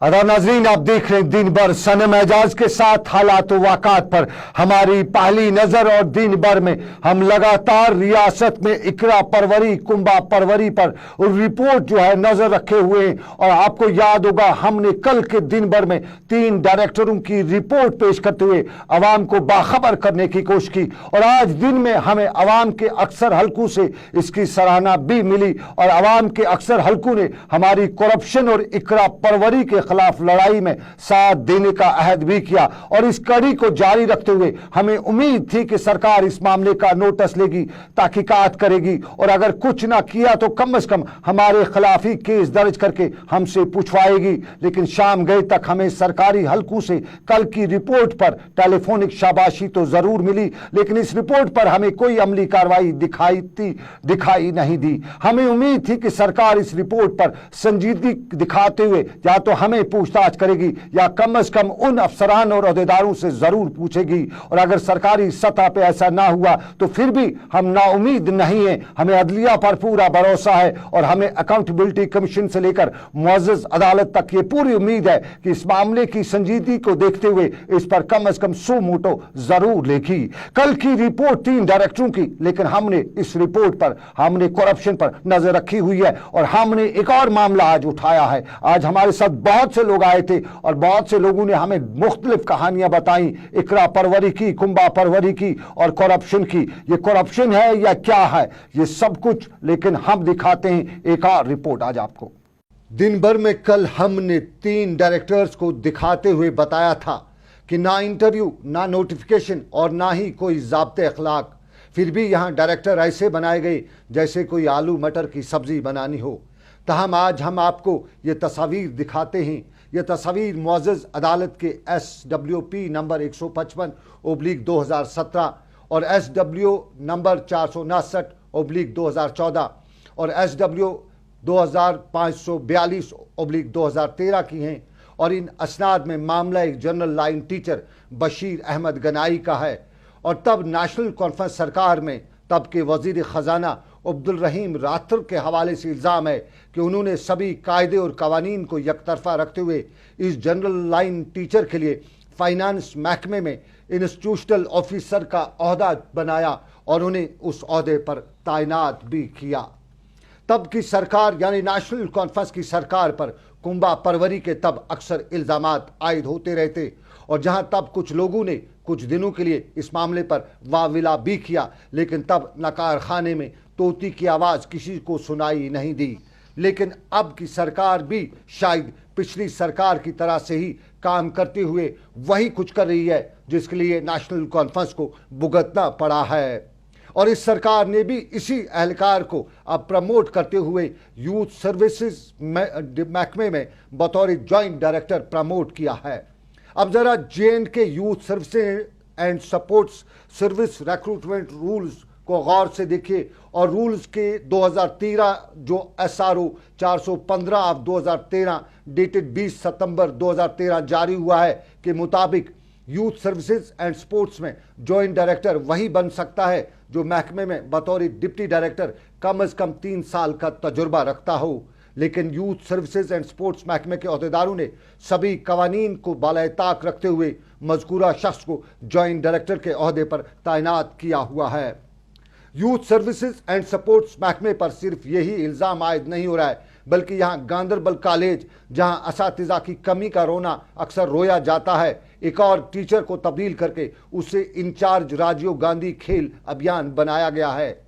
आदाब नाज़रीन, आप देख रहे हैं दिन भर सनम एजाज के साथ हालात वाक़ात पर हमारी पहली नजर। और दिन भर में हम लगातार रियासत में इकरा परवरी, कुंबा परवरी पर रिपोर्ट जो है नजर रखे हुए हैं। और आपको याद होगा, हमने कल के दिन भर में 3 डायरेक्टरों की रिपोर्ट पेश करते हुए अवाम को बाखबर करने की कोशिश की। और आज दिन में हमें अवाम के अक्सर हलकों से इसकी सराहना भी मिली और अवाम के अक्सर हलकों ने हमारी करप्शन और इकरा परवरी के खिलाफ लड़ाई में साथ देने का अहद भी किया। और इस कड़ी को जारी रखते हुए हमें उम्मीद थी कि सरकार इस मामले का नोटिस लेगी, तहकीकात करेगी और अगर कुछ ना किया तो कम से कम हमारे खिलाफ ही केस दर्ज करके हमसे पूछवाएगी। लेकिन शाम गए तक हमें सरकारी हलकों से कल की रिपोर्ट पर टेलीफोनिक शाबाशी तो जरूर मिली, लेकिन इस रिपोर्ट पर हमें कोई अमली कार्रवाई दिखाई नहीं दी। हमें उम्मीद थी कि सरकार इस रिपोर्ट पर संजीदगी दिखाते हुए या तो हमें पूछताछ करेगी या कम से कम उन अफसरान और अहदेदारों से जरूर पूछेगी। और अगर सरकारी सतह पे ऐसा ना हुआ तो फिर भी हम नाउमीद नहीं हैं। हमें अदलिया पर पूरा भरोसा है और हमें अकाउंटेबिलिटी कमीशन से लेकर मुअज़्ज़ज़ अदालत तक ये पूरी उम्मीद है कि इस मामले की संजीदगी को देखते हुए इस पर कम से कम सू मोटो जरूर लेगी। कल की रिपोर्ट 3 डायरेक्टरों की, लेकिन हमने इस रिपोर्ट पर हमने करप्शन पर नजर रखी हुई है और हमने एक और मामला आज उठाया है। आज हमारे साथ बहुत से लोग आए थे और बहुत से लोगों ने हमें मुख्तलिफ कहानियां बताई, इकरा परवरी की, कुंबा परवरी की और करप्शन की। ये करप्शन है या क्या है, ये सब कुछ, लेकिन हम दिखाते हैं एक और रिपोर्ट आज आपको। दिन भर में कल हमने 3 डायरेक्टर्स को दिखाते हुए बताया था कि ना इंटरव्यू, ना नोटिफिकेशन और ना ही कोई ज़ाब्ते अखलाक, फिर भी यहां डायरेक्टर ऐसे बनाए गए जैसे कोई आलू मटर की सब्जी बनानी हो। तहम आज हम आपको ये तस्वीर दिखाते हैं। ये तस्वीर मुअज़्ज़ज़ अदालत के SWP नंबर 155/2017 और SW नंबर 459/2014 और SW 2542/2013 की हैं। और इन असनाद में मामला एक general line teacher Bashir Ahmad Ganai का है। और तब नेशनल कॉन्फ्रेंस सरकार में तब के वजीर ख़जाना अब्दुल रहीम राठौर के हवाले से इल्ज़ाम है कि उन्होंने सभी कायदे और कवानीन को यकतरफा रखते हुए इस जनरल लाइन टीचर के लिए फाइनेंस महकमे में इंस्टीट्यूशनल ऑफिसर का ओहदा बनाया और उन्हें उस ओहदे पर तैनात भी किया। तब की सरकार यानी नेशनल कॉन्फ्रेंस की सरकार पर कुंबा परवरी के तब अक्सर इल्ज़ामात आयद होते रहते और जहां तब कुछ लोगों ने कुछ दिनों के लिए इस मामले पर वाविला भी किया, लेकिन तब नकार खाने में तोती की आवाज़ किसी को सुनाई नहीं दी। लेकिन अब की सरकार भी शायद पिछली सरकार की तरह से ही काम करते हुए वही कुछ कर रही है जिसके लिए नेशनल कॉन्फ्रेंस को भुगतना पड़ा है। और इस सरकार ने भी इसी एहलकार को अब प्रमोट करते हुए यूथ सर्विसेज महकमे में बतौर जॉइंट डायरेक्टर प्रमोट किया है। अब जरा JNK youth services and supports service recruitment rules को गौर से देखिए और रूल्स के 2013 जो SRO 415/2013 डेटेड 20 सितंबर 2013 जारी हुआ है के मुताबिक यूथ सर्विसेज एंड स्पोर्ट्स में जॉइंट डायरेक्टर वही बन सकता है जो महकमे में बतौर डिप्टी डायरेक्टर कम से कम 3 साल का तजुर्बा रखता हो। लेकिन यूथ सर्विसेज एंड स्पोर्ट्स महकमे के अहदेदारों ने सभी कवानीन को बालाताक रखते हुए मज़कूरा शख्स को जॉइंट डायरेक्टर के ओहदे पर तैनात किया हुआ है। यूथ सर्विसेज एंड सपोर्ट्स महकमे पर सिर्फ यही इल्ज़ाम आयद नहीं हो रहा है, बल्कि यहाँ गांदरबल कॉलेज जहाँ असातिज़ा की कमी का रोना अक्सर रोया जाता है, एक और टीचर को तब्दील करके उसे इंचार्ज राजीव गांधी खेल अभियान बनाया गया है।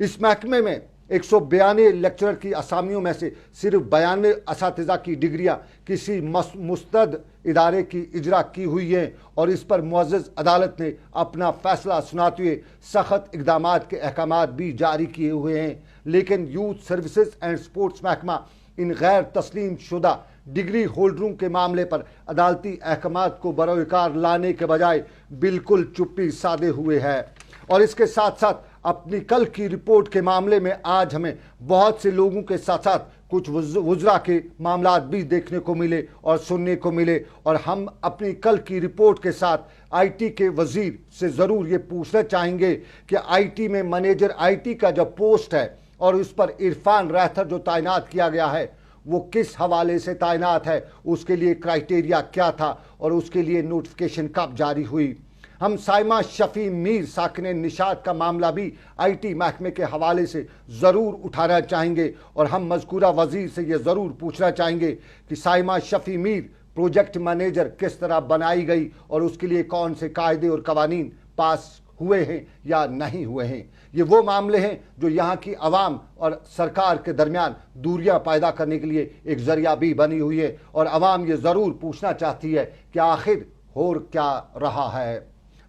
इस महकमे में 192 लेक्चरर की असामियों में से सिर्फ 92 असातिज़ा की डिग्रियां किसी मुस्तद इदारे की इजरा की हुई हैं और इस पर मुअज़्ज़ज़ अदालत ने अपना फैसला सुनाते हुए सख्त इक़दामात के अहकामात भी जारी किए हुए हैं। लेकिन यूथ सर्विसेज एंड स्पोर्ट्स महकमा इन गैर तस्लीम शुदा डिग्री होल्डरों के मामले पर अदालती अहकामात को बरोकार लाने के बजाय बिल्कुल चुप्पी साधे हुए है। और इसके साथ साथ अपनी कल की रिपोर्ट के मामले में आज हमें बहुत से लोगों के साथ साथ कुछ वुज़रा के मामलात भी देखने को मिले और सुनने को मिले। और हम अपनी कल की रिपोर्ट के साथ IT के वज़ीर से ज़रूर ये पूछना चाहेंगे कि IT में मैनेजर IT का जो पोस्ट है और उस पर इरफान राठौर जो तैनात किया गया है वो किस हवाले से तैनात है, उसके लिए क्राइटेरिया क्या था और उसके लिए नोटिफिकेशन कब जारी हुई। हम साइमा शफी मीर साकिन निशात का मामला भी आईटी महकमे के हवाले से ज़रूर उठाना चाहेंगे और हम मज़कूरा वज़ीर से ये ज़रूर पूछना चाहेंगे कि साइमा शफी मीर प्रोजेक्ट मैनेजर किस तरह बनाई गई और उसके लिए कौन से कायदे और कवानीन पास हुए हैं या नहीं हुए हैं। ये वो मामले हैं जो यहाँ की आवाम और सरकार के दरमियान दूरियां पैदा करने के लिए एक ज़रिया भी बनी हुई है और आवाम ये ज़रूर पूछना चाहती है कि आखिर हो क्या रहा है।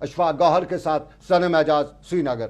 अशफाक गौहर के साथ सनम एजाज, श्रीनगर।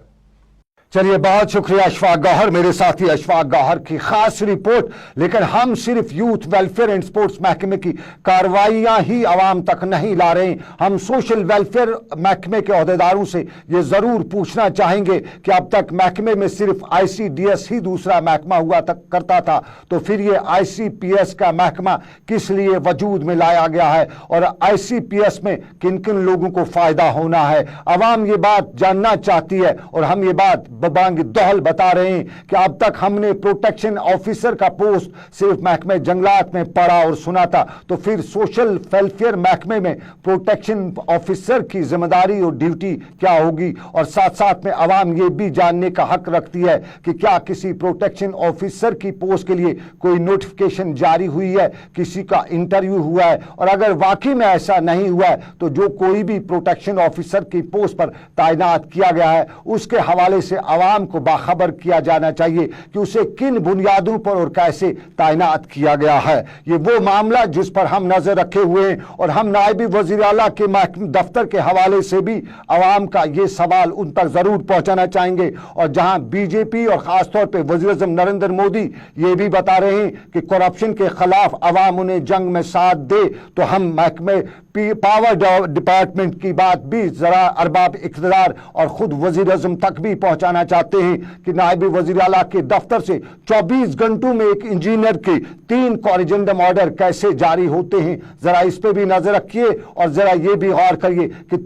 चलिए, बहुत शुक्रिया अशफाक गौहर, मेरे साथी अशफाक गौहर की खास रिपोर्ट। लेकिन हम सिर्फ यूथ वेलफेयर एंड स्पोर्ट्स महकमे की कार्रवाइयां ही आवाम तक नहीं ला रहे हैं, हम सोशल वेलफेयर महकमे के अहदेदारों से ये ज़रूर पूछना चाहेंगे कि अब तक महकमे में सिर्फ ICDS ही दूसरा महकमा हुआ तक करता था, तो फिर ये ICPS का महकमा किस लिए वजूद में लाया गया है और ICPS में किन किन लोगों को फ़ायदा होना है। आवाम ये बात जानना चाहती है और हम ये बात बबांग दोहल बता रहे हैं कि अब तक हमने प्रोटेक्शन ऑफिसर का पोस्ट सिर्फ महकमे जंगलात में पढ़ा और सुना था, तो फिर सोशल वेलफेयर महकमे में प्रोटेक्शन ऑफिसर की जिम्मेदारी और ड्यूटी क्या होगी। और साथ साथ में आवाम ये भी जानने का हक रखती है कि क्या किसी प्रोटेक्शन ऑफिसर की पोस्ट के लिए कोई नोटिफिकेशन जारी हुई है, किसी का इंटरव्यू हुआ है, और अगर वाकई में ऐसा नहीं हुआ है तो जो कोई भी प्रोटेक्शन ऑफिसर की पोस्ट पर तैनात किया गया है उसके हवाले से आवाम को बाखबर किया जाना चाहिए कि उसे किन बुनियादों पर और कैसे तैनात किया गया है। ये वो मामला जिस पर हम नजर रखे हुए हैं और हम नायब वज़ीर आला के दफ्तर के हवाले से भी आवाम का ये सवाल उन तक जरूर पहुंचाना चाहेंगे। और जहां बीजेपी और खासतौर पर वज़ीर आज़म नरेंद्र मोदी ये भी बता रहे हैं कि करप्शन के खिलाफ आवाम उन्हें जंग में साथ दे, तो हम महकमे पावर डिपार्टमेंट की बात भी जरा अरबाब इख्तियार और खुद वज़ीर आज़म तक भी पहुंचाना चाहते हैं कि नायब वज़ीर आला के दफ्तर से 24 घंटों में एक इंजीनियर के 3 कॉरिजेंडम ऑर्डर कैसे जारी होते हैं, जरा इस पे भी नजर रखिए और जरा ये भी गौर करिए कि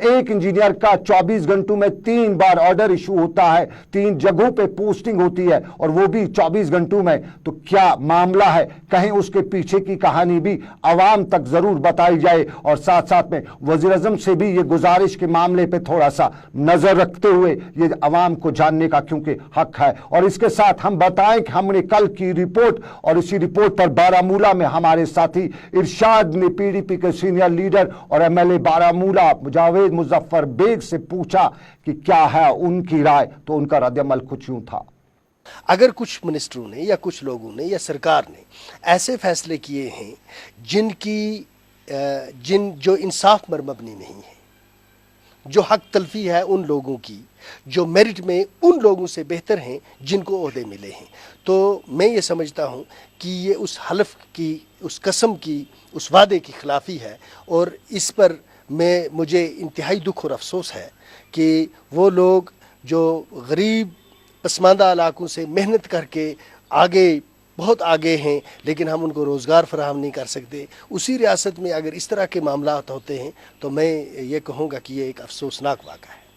एक इंजीनियर का 24 घंटों में 3 बार ऑर्डर इशू होता है, 3 जगहों पे पोस्टिंग होती है और वो भी 24 घंटों में। तो क्या मामला है, कहीं उसके पीछे की कहानी भी आवाम तक जरूर बताई जाए। और साथ साथ में वज़ीर आज़म से भी ये गुजारिश के मामले पे थोड़ा सा नजर रखते हुए ये आवाम को जानने का क्योंकि हक है। और इसके साथ हम बताएं कि हमने कल की रिपोर्ट और इसी रिपोर्ट पर बारामूला में हमारे साथी इरशाद ने PDP के सीनियर लीडर और MLA बारामूला जावेद मुजफ्फर बेग से पूछा कि क्या है उनकी राय, तो उनका रद्द-ए-अमल कुछ यूं था। अगर कुछ मिनिस्टरों ने या कुछ लोगों ने या सरकार ने ऐसे फैसले किए हैं जो इंसाफ पर मबनी नहीं है, जो हक तलफी है उन लोगों की जो मेरिट में उन लोगों से बेहतर हैं जिनको ओहदे मिले हैं, तो मैं ये समझता हूँ कि ये उस हलफ की, उस कसम की, उस वादे की खिलाफी है। और इस पर मुझे इंतहाई दुख और अफसोस है कि वो लोग जो गरीब पसमानदा इलाकों से मेहनत करके बहुत आगे हैं, लेकिन हम उनको रोज़गार फराहम नहीं कर सकते। उसी रियासत में अगर इस तरह के मामलात होते हैं तो मैं ये कहूँगा कि ये एक अफसोसनाक वाक़ा है।